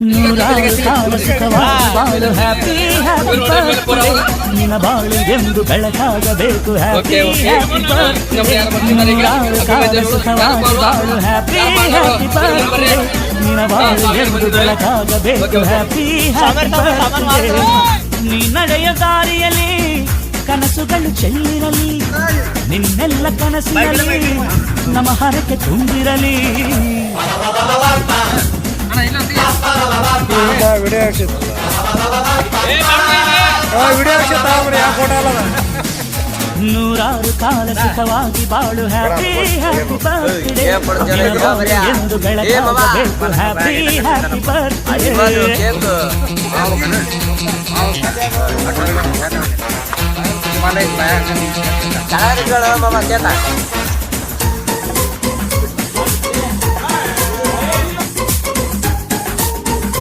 ನೂರಾರು ಕಾಲ ಸುಖವಾಗಿ ಬಾಳು ಹ್ಯಾಪಿ ಹ್ಯಾಪಿ ಬರ್ತ್ಡೇ ನಿನ್ನ ಬಾಳಿಗೆಂದು ಬೆಳಕಾಗಬೇಕು ಹ್ಯಾಪಿ ಹ್ಯಾಪಿ ಬರ್ತ್ಡೇ ನೂರಾರು ಕಾಲ ಸುಖವಾಗಿ ಬಾಳು ಹ್ಯಾಪಿ ಹ್ಯಾಪಿ ಬರ್ತ್ಡೇ ನಿನ್ನ ಬಾಳಿಗೆಂದು ಬೆಳಕಾಗಬೇಕು ಹ್ಯಾಪಿ ಹ್ಯಾಪಿ ಬರ್ತ್ಡೇ ನೀ ನಡೆಯ ದಾರಿಯಲ್ಲಿ ಕನಸುಗಳು ಚೆಲ್ಲಿರಲಿ ನಿನ್ನೆಲ್ಲ ಕನಸಿನಲ್ಲಿ ನಮ್ಮ ಹರಕೆ ತುಂಬಿರಲಿ ನೂರಾರು ಕಾಲ ಸುಖವಾಗಿ ಬಾಳು ಹ್ಯಾಪಿ ಹ್ಯಾಪಿ ಬರ್ತ್ಡೇ ಎಂದು ಬೆಳಕಾಗಬೇಕು happy happy birthday Cara di jual mama cetak.